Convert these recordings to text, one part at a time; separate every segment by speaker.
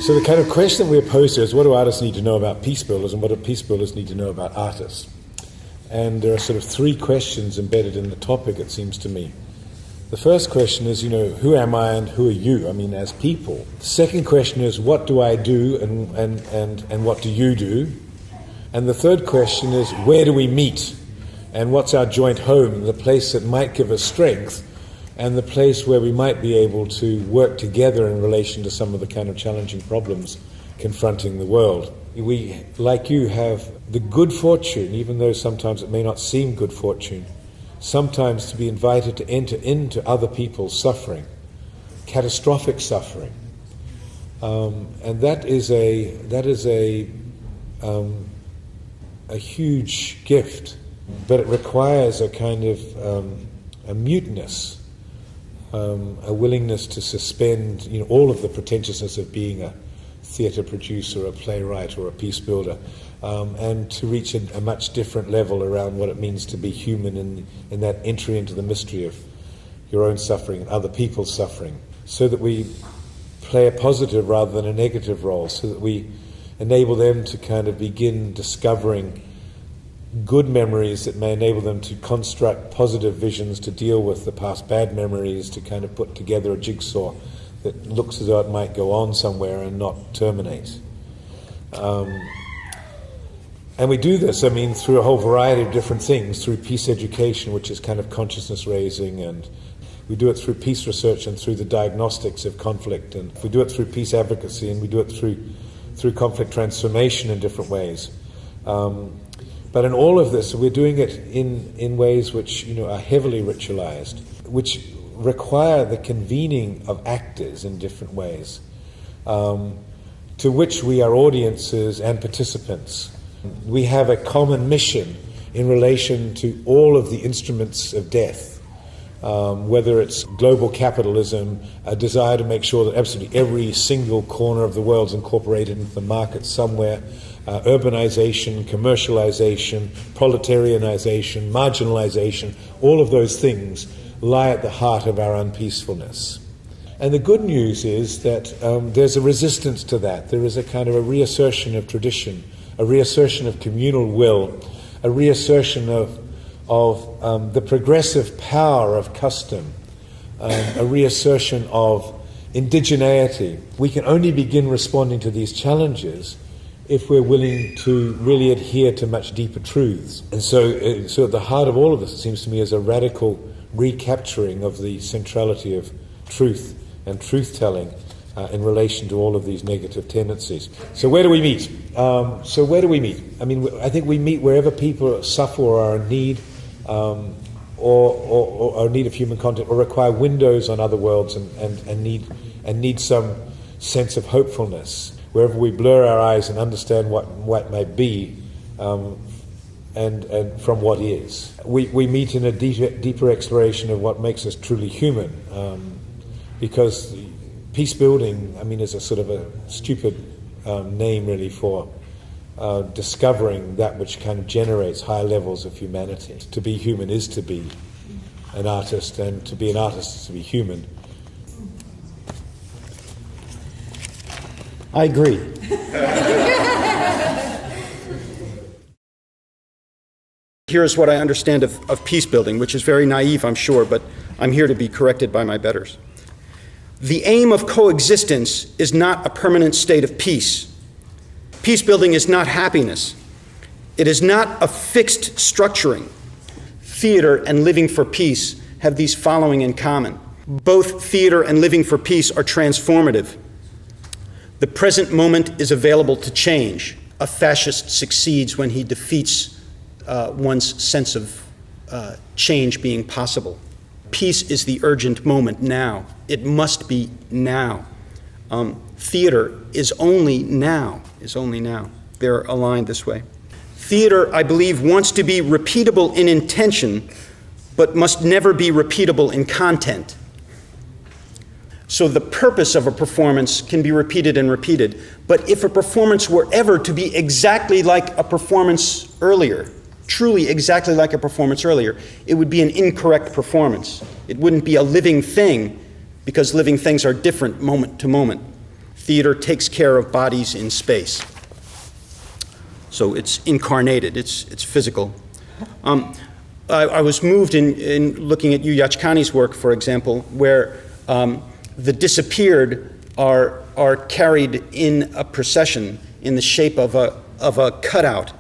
Speaker 1: So the kind of question that we're posed to is, what do artists need to know about peace builders, and what do peace builders need to know about artists? And there are sort of three questions embedded in the topic, it seems to me. The first question is, who am I and who are you? I mean, as people. The second question is, what do I do and what do you do? And the third question is, where do we meet? And what's our joint home, the place that might give us strength, and the place where we might be able to work together in relation to some of the kind of challenging problems confronting the world. We, like you, have the good fortune, even though sometimes it may not seem good fortune, sometimes to be invited to enter into other people's suffering, catastrophic suffering. And that is a huge gift, but it requires a kind of a muteness, a willingness to suspend all of the pretentiousness of being a theatre producer, a playwright, or a peace builder, and to reach a much different level around what it means to be human in that entry into the mystery of your own suffering and other people's suffering, so that we play a positive rather than a negative role, so that we enable them to kind of begin discovering good memories that may enable them to construct positive visions to deal with the past bad memories, to kind of put together a jigsaw that looks as though it might go on somewhere and not terminate. And we do this, through a whole variety of different things, through peace education, which is kind of consciousness raising, and we do it through peace research and through the diagnostics of conflict, and we do it through peace advocacy, and we do it through conflict transformation in different ways. But in all of this, we're doing it in ways which are heavily ritualized, which require the convening of actors in different ways, to which we are audiences and participants. We have a common mission in relation to all of the instruments of death, whether it's global capitalism, a desire to make sure that absolutely every single corner of the world is incorporated into the market somewhere, urbanization, commercialization, proletarianization, marginalization, all of those things lie at the heart of our unpeacefulness. And the good news is that there's a resistance to that. There is a kind of a reassertion of tradition, a reassertion of communal will, a reassertion of the progressive power of custom, a reassertion of indigeneity. We can only begin responding to these challenges if we're willing to really adhere to much deeper truths. And so at the heart of all of this, it seems to me, is a radical recapturing of the centrality of truth and truth-telling in relation to all of these negative tendencies. So where do we meet? I think we meet wherever people suffer or are in need, or in need of human contact, or require windows on other worlds and need some sense of hopefulness. Wherever we blur our eyes and understand what may be, and from what is. We meet in a deeper exploration of what makes us truly human, because peace building, is a sort of a stupid name really for discovering that which kind of generates higher levels of humanity. To be human is to be an artist, and to be an artist is to be human.
Speaker 2: I agree. Here's what I understand of peace building, which is very naive, I'm sure, but I'm here to be corrected by my betters. The aim of coexistence is not a permanent state of peace. Peace building is not happiness. It is not a fixed structuring. Theater and living for peace have these following in common. Both theater and living for peace are transformative. The present moment is available to change. A fascist succeeds when he defeats one's sense of change being possible. Peace is the urgent moment now. It must be now. Theater is only now, They're aligned this way. Theater, I believe, wants to be repeatable in intention, but must never be repeatable in content. So the purpose of a performance can be repeated and repeated, but if a performance were ever to be exactly like a performance earlier, truly exactly like a performance earlier, it would be an incorrect performance. It wouldn't be a living thing, because living things are different moment to moment. Theater takes care of bodies in space. So it's incarnated, it's physical. I was moved in looking at Yachkani's work, for example, where the disappeared are carried in a procession in the shape of a cutout.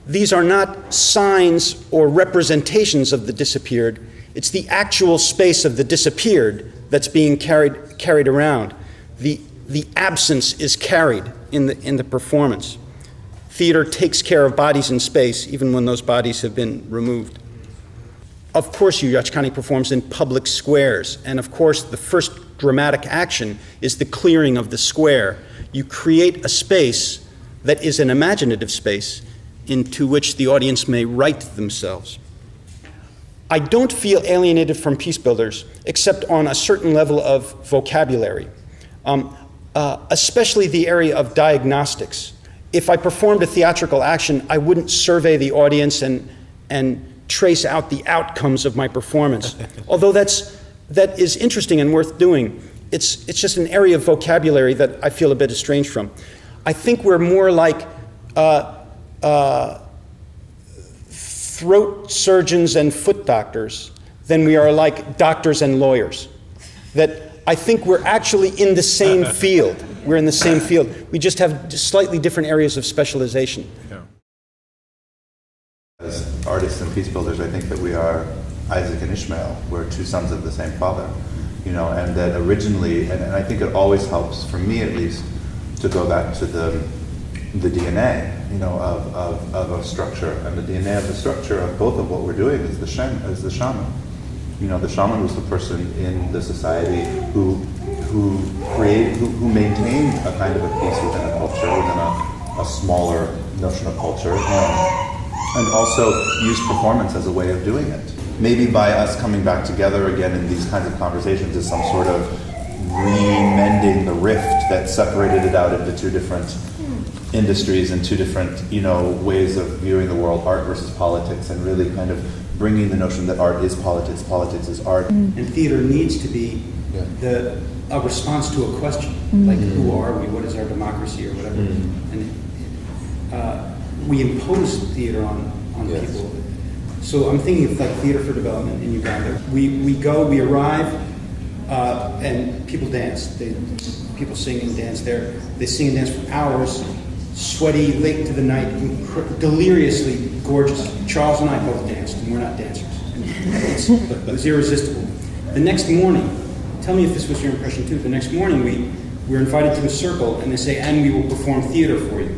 Speaker 2: These are not signs or representations of the disappeared. It's the actual space of the disappeared that's being carried around. The absence is carried in the performance. Theater takes care of bodies in space, even when those bodies have been removed. Of course, Yachkani performs in public squares, and of course, the first dramatic action is the clearing of the square. You create a space that is an imaginative space into which the audience may write themselves. I don't feel alienated from Peacebuilders, except on a certain level of vocabulary, especially the area of diagnostics. If I performed a theatrical action, I wouldn't survey the audience and trace out the outcomes of my performance. Although that is interesting and worth doing, it's just an area of vocabulary that I feel a bit estranged from. I think we're more like throat surgeons and foot doctors than we are like doctors and lawyers. That I think we're actually in the same field. We're in the same field. We just have slightly different areas of specialization.
Speaker 1: Yeah.
Speaker 3: As artists and Peacebuilders, I think that we are Isaac and Ishmael. We're two sons of the same father, and that originally, and I think it always helps, for me at least, to go back to the DNA, of a structure, and the DNA of the structure of both of what we're doing is the shaman. The shaman was the person in the society who maintained a kind of a peace within a culture, within a smaller notion of culture, and also used performance as a way of doing it. Maybe by us coming back together again in these kinds of conversations is some sort of remending the rift that separated it out into two different industries and two different, ways of viewing the world, art versus politics, and really kind of bringing the notion that art is politics, politics is art.
Speaker 2: And theater needs to be a response to a question, like who are we, what is our democracy, or whatever. And we impose theater on people. So I'm thinking of like Theater for Development in Uganda. We arrive, and people dance. People sing and dance there. They sing and dance for hours, sweaty, late into the night, deliriously gorgeous. Charles and I both danced, and we're not dancers. It was irresistible. The next morning, tell me if this was your impression too, the next morning we were invited to a circle, and they say, and we will perform theater for you.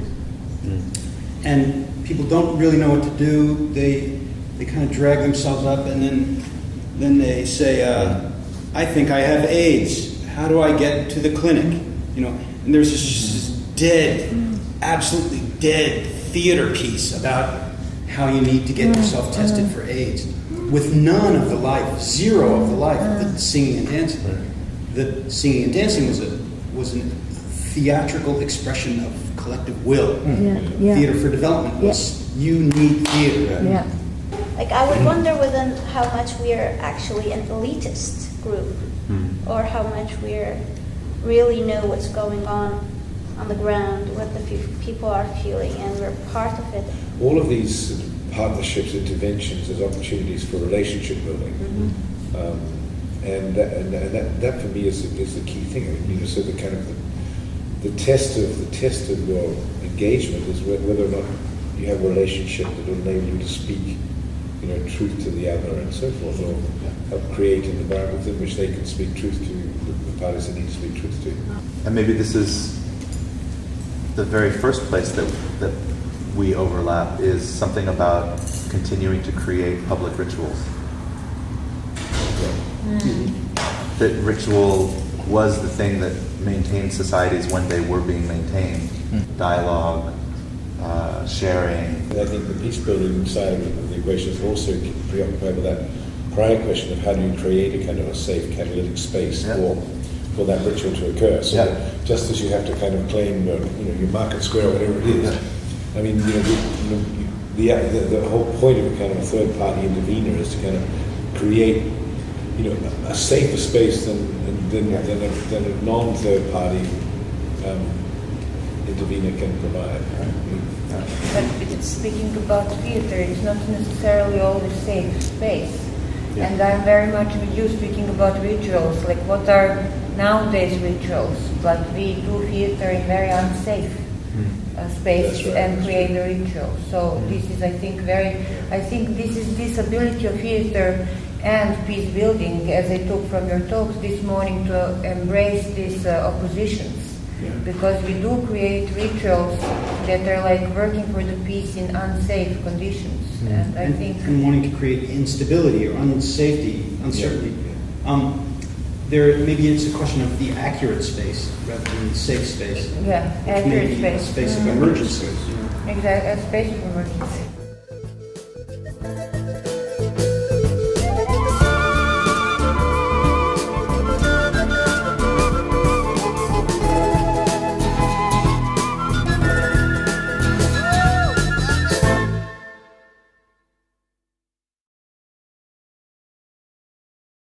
Speaker 2: And people don't really know what to do. They kind of drag themselves up, and then they say, I think I have AIDS. How do I get to the clinic? And there's this dead, absolutely dead theater piece about how you need to get yourself tested for AIDS, with none of the life, zero of the life of the singing and dancing. The singing and dancing was a theatrical expression of collective will. Theater for Development was you need theater.
Speaker 4: Like, I would wonder within how much we are actually an elitist group, or how much we really know what's going on the ground, what the people are feeling, and we're part of it.
Speaker 1: All of these partnerships, interventions, as opportunities for relationship building, and that for me is the key thing. I mean, so the kind of the test of your engagement is whether or not you have a relationship that will enable you to speak, truth to the other and so forth, or help create an environment within which they can speak truth to the parties they need to speak truth to.
Speaker 3: And maybe this is the very first place that we overlap, is something about continuing to create public rituals. That ritual was the thing that maintained societies when they were being maintained. Dialogue, sharing.
Speaker 1: And I think the peace-building side of the equation is also preoccupied with that prior question of how do you create a kind of a safe catalytic space for that ritual to occur. So that just as you have to kind of claim your market square or whatever it is, I mean, the whole point of a kind of a third-party intervener is to kind of create a safer space than a non-third party intervener can provide.
Speaker 5: But it's speaking about theater, it's not necessarily always safe space.
Speaker 3: Yeah.
Speaker 5: And I'm very much with you speaking about rituals, like what are nowadays rituals, but we do theater in very unsafe space.
Speaker 1: That's right.
Speaker 5: And create a ritual. So this is, I think this is this ability of theater and peace building, as I took from your talks this morning, to embrace these oppositions.
Speaker 1: Yeah.
Speaker 5: Because we do create rituals that are like working for the peace in unsafe conditions. And I think
Speaker 2: and wanting to create instability or unsafety, uncertainty.
Speaker 1: Yeah.
Speaker 2: There maybe it's a question of the accurate space rather than the safe space.
Speaker 5: yeah,
Speaker 2: Which may
Speaker 5: accurate
Speaker 2: be
Speaker 5: space.
Speaker 2: a space of emergency.
Speaker 5: Exactly, a space of emergency.